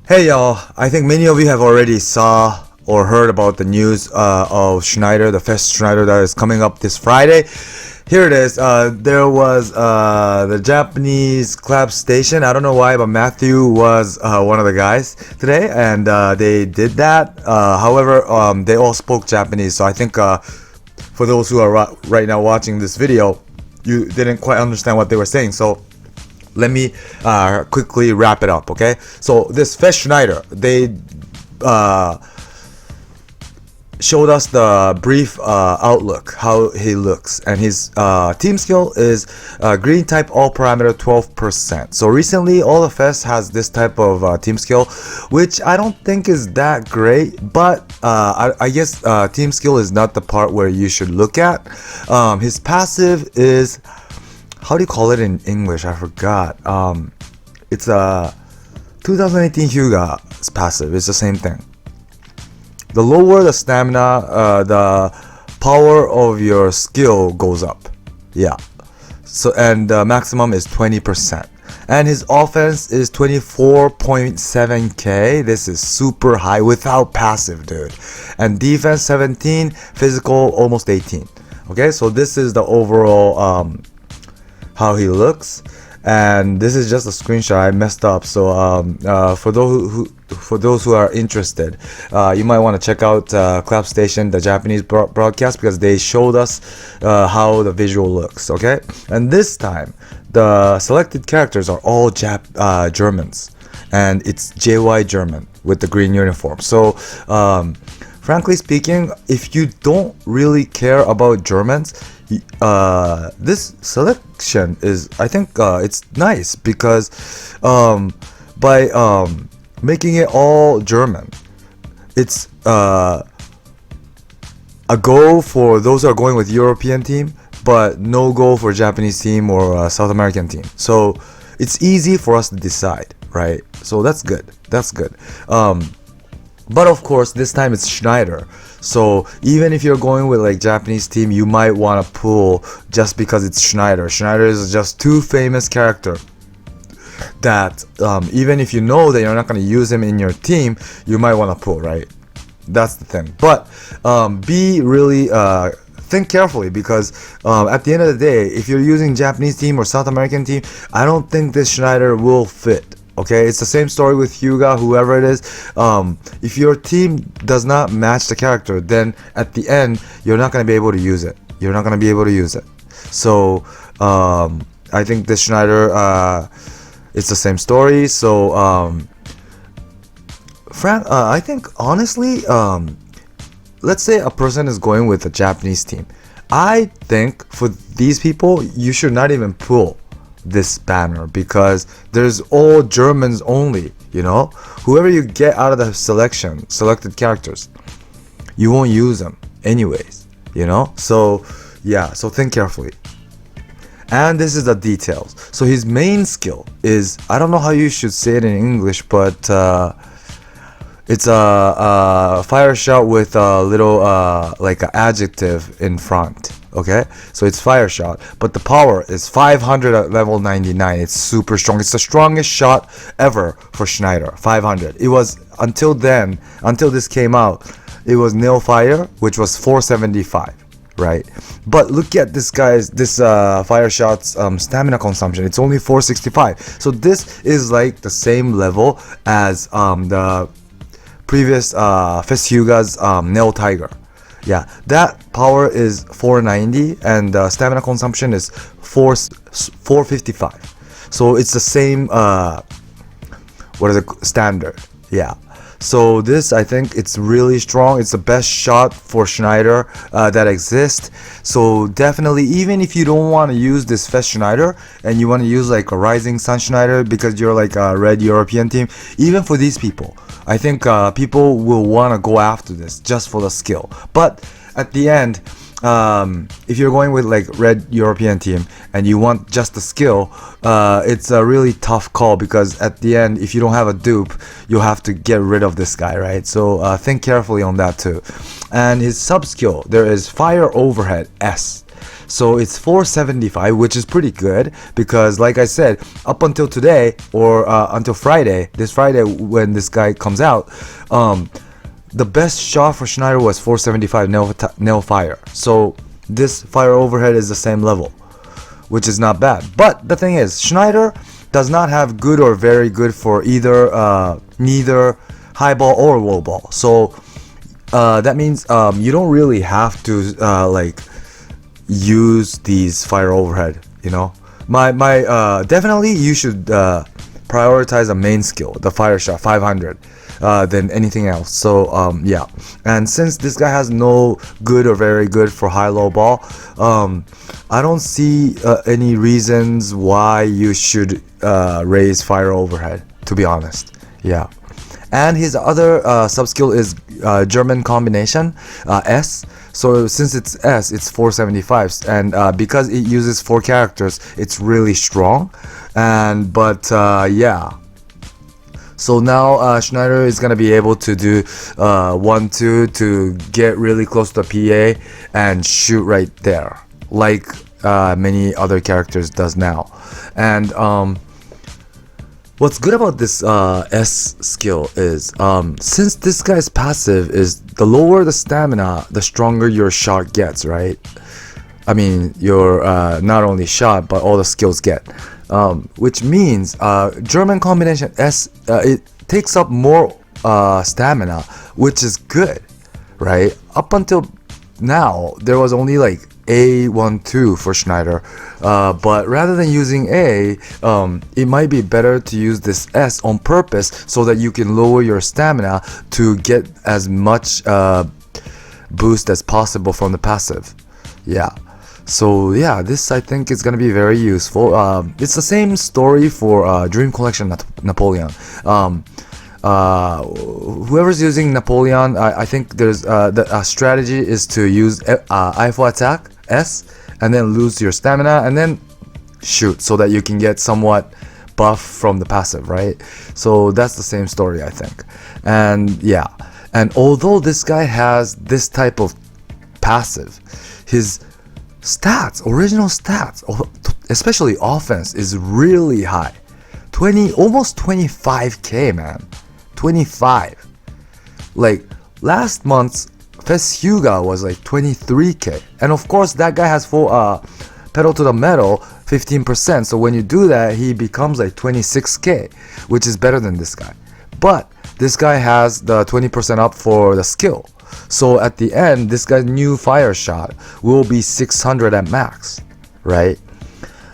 Hey y'all, I think many of you have already saw or heard about the news of Schneider, the Fest Schneider that is coming up this Friday. Here it is. There was the Japanese club station. I don't know why, but Matthew was one of the guys today, and they did that. However, they all spoke Japanese, so I think for those who are right now watching this video, you didn't quite understand what they were saying. So let me quickly wrap it up, okay? So this Fest Schneider, they showed us the brief outlook, how he looks, and his team skill is green type all parameter 12%. So recently all the Fest has this type of team skill, which I don't think is that great, but I guess team skill is not the part where you should look at. His passive is, how do you call it in English? I forgot. It's a 2018 Hyuga's passive. It's the same thing. The lower the stamina, the power of your skill goes up. Yeah. So, and the maximum is 20%. And his offense is 24.7k. This is super high without passive, dude. And defense 17, physical almost 18. Okay, so this is the overall how he looks, and this is just a screenshot. I messed up, so for those who are interested, you might want to check out Clap Station, the Japanese broadcast, because they showed us how the visual looks. Okay, and this time the selected characters are all Germans, and it's JY German with the green uniform. So frankly speaking, if you don't really care about Germans, this selection is, I think it's nice, because by making it all German, it's a go for those who are going with European team, but no go for Japanese team or South American team. So it's easy for us to decide, right? So that's good. That's good. But of course, this time it's Schneider. So even if you're going with like Japanese team, you might want to pull just because it's Schneider. Schneider is just too famous character that even if you know that you're not going to use him in your team, you might want to pull, right? That's the thing. But be really think carefully, because at the end of the day, if you're using Japanese team or South American team, I don't think this Schneider will fit. Okay, it's the same story with Hyuga, whoever it is. If your team does not match the character, then at the end, you're not going to be able to use it. You're not going to be able to use it. So, I think this Schneider, it's the same story. So, I think, honestly, let's say a person is going with a Japanese team. I think for these people, you should not even pull this banner, because there's all Germans only, you know. Whoever you get out of the selected characters, you won't use them anyways, you know. So yeah, so think carefully. And this is the details. So his main skill is, I don't know how you should say it in English, but it's a fire shot with a little like an adjective in front. Okay, so it's fire shot, but the power is 500 at level 99. It's super strong. It's the strongest shot ever for Schneider. 500. It was until this came out, it was nil fire, which was 475, right? But look at this fire shot's stamina consumption. It's only 465. So this is like the same level as the previous Fest Hyuga's Neo Tiger. Yeah, that power is 490, and stamina consumption is 455. So it's the same standard. Yeah. So this, I think it's really strong. It's the best shot for Schneider that exists. So definitely, even if you don't want to use this Fest Schneider and you want to use like a Rising Sun Schneider because you're like a red European team, even for these people, I think people will want to go after this just for the skill. But at the end, if you're going with like red European team and you want just the skill, it's a really tough call, because at the end, if you don't have a dupe, you'll have to get rid of this guy, right? So think carefully on that too. And his sub skill, there is fire overhead S. So it's 475, which is pretty good because, like I said, up until today or until this Friday when this guy comes out, the best shot for Schneider was 475 nail fire. So this fire overhead is the same level, which is not bad. But the thing is, Schneider does not have good or very good for neither high ball or low ball. So that means you don't really have to use these fire overhead, you know. My definitely you should prioritize a main skill, the fire shot 500 than anything else. So yeah, and since this guy has no good or very good for high low ball, I don't see any reasons why you should raise fire overhead, to be honest. Yeah. And his other sub skill is German combination, S. So since it's S, it's 475, and because it uses 4 characters, it's really strong. But yeah. So now Schneider is gonna be able to do 1-2 to get really close to the PA and shoot right there, like many other characters does now. And what's good about this S skill is since this guy's passive is the lower the stamina, the stronger your shot gets, right? I mean, your not only shot but all the skills get, which means German combination S it takes up more stamina, which is good, right? Up until now there was only like A12 for Schneider, but rather than using A, it might be better to use this S on purpose so that you can lower your stamina to get as much boost as possible from the passive. Yeah. So yeah, this I think is gonna be very useful. It's the same story for Dream Collection Napoleon. Whoever's using Napoleon, I think there's the strategy is to use IFO attack S and then lose your stamina and then shoot so that you can get somewhat buff from the passive, right? So that's the same story, I think. And yeah, and although this guy has this type of passive, his stats, original stats, especially offense, is really high. Almost 25k, man. 25. Like last month's Fes Hyuga was like 23k, and of course that guy has full pedal to the metal 15%. So when you do that, he becomes like 26k, which is better than this guy. But this guy has the 20% up for the skill. So at the end, this guy's new fire shot will be 600 at max, right?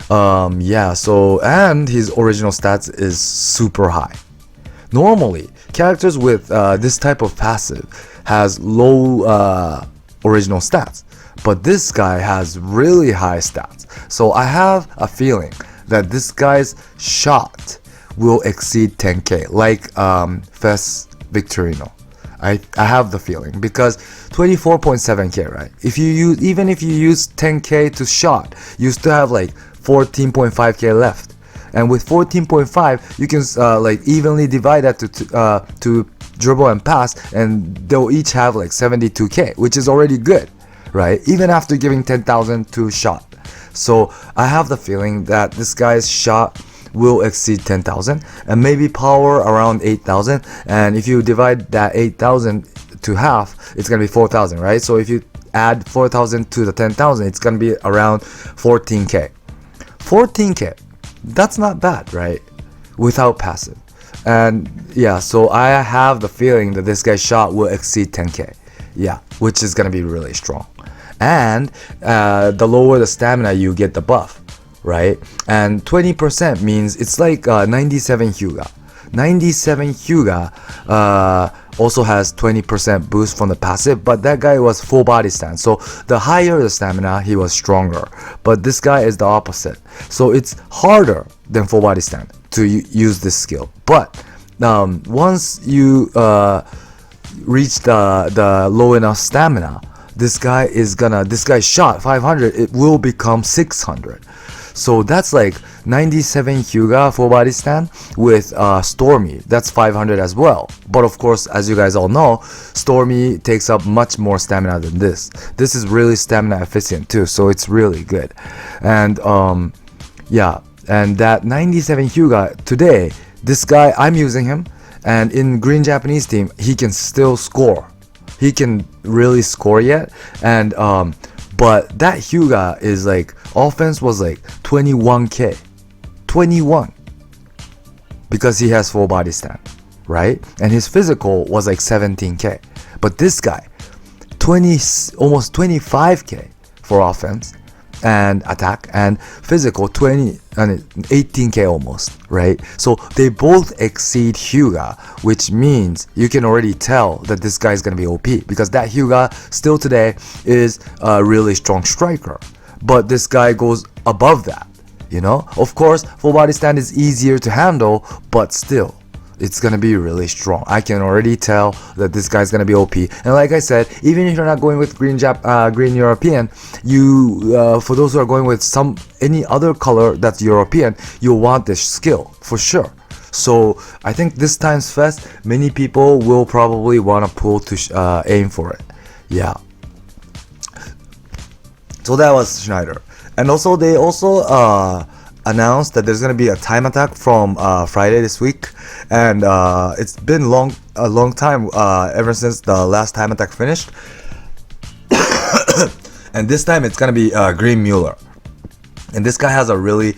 Yeah. So and his original stats is super high. Normally, characters with this type of passive has low original stats, but this guy has really high stats. So I have a feeling that this guy's shot will exceed 10k, like Fes Victorino. I have the feeling because 24.7k, right? Even if you use 10k to shot, you still have like 14.5k left. And with 14.5, you can like evenly divide that to dribble and pass, and they'll each have like 72k, which is already good, right? Even after giving 10,000 to shot. So I have the feeling that this guy's shot will exceed 10,000 and maybe power around 8,000. And if you divide that 8,000 to half, it's gonna be 4,000, right? So if you add 4,000 to the 10,000, it's gonna be around 14k. 14k. That's not bad, right? Without passive. And yeah, so I have the feeling that this guy's shot will exceed 10k. Yeah, which is gonna be really strong. And the lower the stamina, you get the buff, right? And 20% means it's like 97 Hyuga. 97 Hyuga also has 20% boost from the passive, but that guy was full body stand. So the higher the stamina, he was stronger. But this guy is the opposite. So it's harder than full body stand to use this skill. But once you reach the low enough stamina, this guy's shot 500, it will become 600. So that's like 97 Hyuga full body stand with Stormy. That's 500 as well. But of course, as you guys all know, Stormy takes up much more stamina than this. This is really stamina efficient too, so it's really good. And yeah, and that 97 Hyuga today, this guy, I'm using him, and in green Japanese team, he can still score. He can really score yet, and but that Hyuga is like, offense was like 21k. 21. Because he has full body stand, right? And his physical was like 17k. But this guy, almost 25k for offense and attack, and physical 18k almost, right? So they both exceed Hyuga, which means you can already tell that this guy is going to be OP, because that Hyuga still today is a really strong striker, but this guy goes above that, you know. Of course, full body stand is easier to handle, but still it's gonna be really strong. I can already tell that this guy's gonna be OP. And like I said, even if you're not going with green European, you for those who are going with any other color that's European, you'll want this skill for sure. So I think this time's fest, many people will probably want to pull to aim for it. Yeah. So that was Schneider. And also they announced that there's gonna be a time attack from Friday this week, and it's been a long time ever since the last time attack finished. And this time it's gonna be Green Mueller, and this guy has they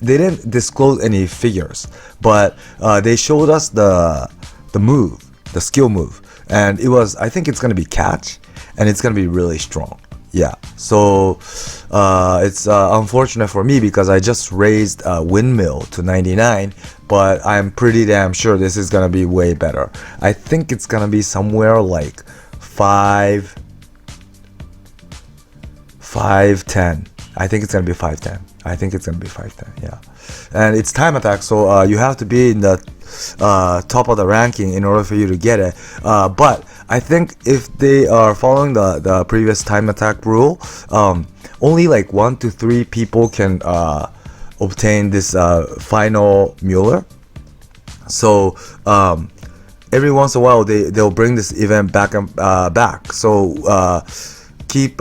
didn't disclose any figures, but they showed us the skill move, and I think it's gonna be catch, and it's gonna be really strong. Yeah, so it's unfortunate for me because I just raised Windmill to 99, but I'm pretty damn sure this is gonna be way better. I think it's gonna be somewhere like 510. I think it's gonna be 510. Yeah, and it's time attack, so you have to be in the top of the ranking in order for you to get it. But I think if they are following the previous time attack rule, only like 1 to 3 people can obtain this final Mueller. So every once in a while they'll bring this event back and back. So keep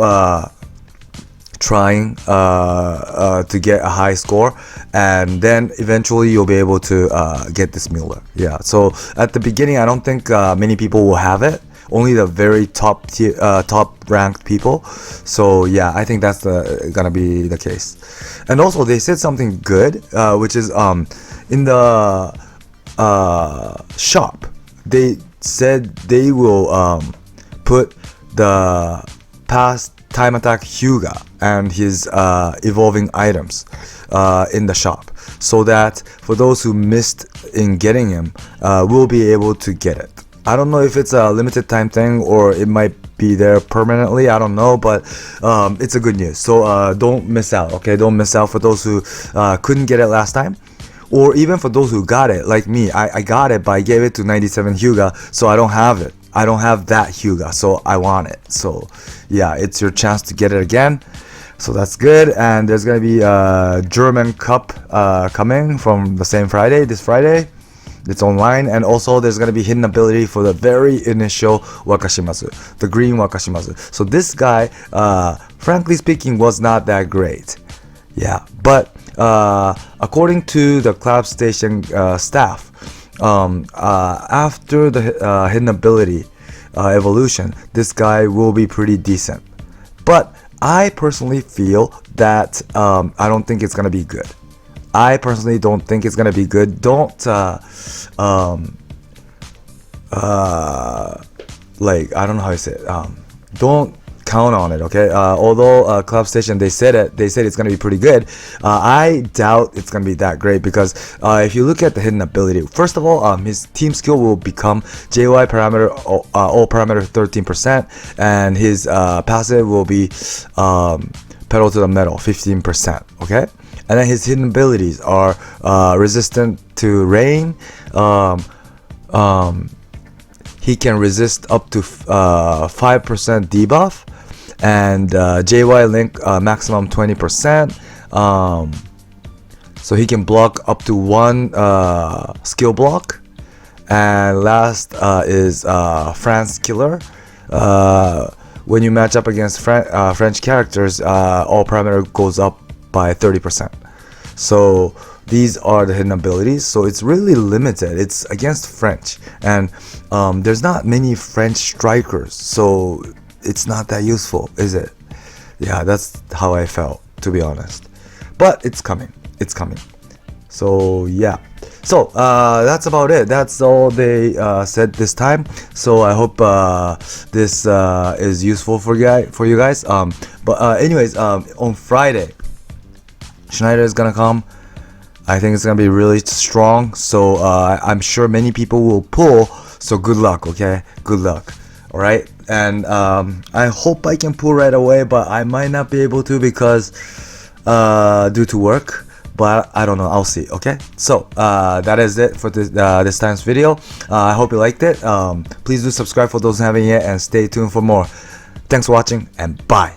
trying to get a high score, and then eventually you'll be able to get this Mueller. Yeah, so at the beginning I don't think many people will have it, only the very top ranked people. So yeah, I think that's gonna be the case. And also they said something good, which is in the shop they said they will put the past time attack Hyuga and his evolving items in the shop, so that for those who missed in getting him, will be able to get it. I don't know if it's a limited time thing or it might be there permanently, I don't know, but it's a good news. So don't miss out, okay? Don't miss out for those who couldn't get it last time, or even for those who got it, like me. I got it, but I gave it to 97 Hyuga, so I don't have it. I don't have that Hyuga, so I want it. So yeah, it's your chance to get it again. So that's good. And there's gonna be a German Cup coming from the same Friday, this Friday. It's online, and also there's gonna be hidden ability for the very initial Wakashimazu, the green Wakashimazu. So this guy, frankly speaking, was not that great. Yeah, but according to the Club Station staff, after the hidden ability evolution, this guy will be pretty decent. But I personally feel that I don't think it's gonna be good. I personally don't think it's gonna be good. Don't like, I don't know how to say it. Don't count on it, okay? Although Club Station, they said it's gonna be pretty good. I doubt it's gonna be that great, because if you look at the hidden ability, first of all, his team skill will become JY parameter, all parameter 13%, and his passive will be pedal to the metal 15%, okay? And then his hidden abilities are resistant to rain. He can resist up to 5% debuff, and JY Link maximum 20%. So he can block up to one skill block. And last is France Killer. When you match up against French characters, all parameter goes up by 30%. So these are the hidden abilities. So it's really limited. It's against French. And there's not many French strikers. So it's not that useful, is it? Yeah, that's how I felt, to be honest. But it's coming. It's coming. So yeah. So that's about it. That's all they said this time. So I hope this is useful for you guys. But anyways, on Friday, Schneider is gonna come. I think it's gonna be really strong. So I'm sure many people will pull. So good luck, okay? Good luck. All right. And I hope I can pull right away, but I might not be able to because due to work. But I don't know. I'll see. Okay. So that is it for this time's video. I hope you liked it. Please do subscribe for those who haven't yet, and stay tuned for more. Thanks for watching, and bye.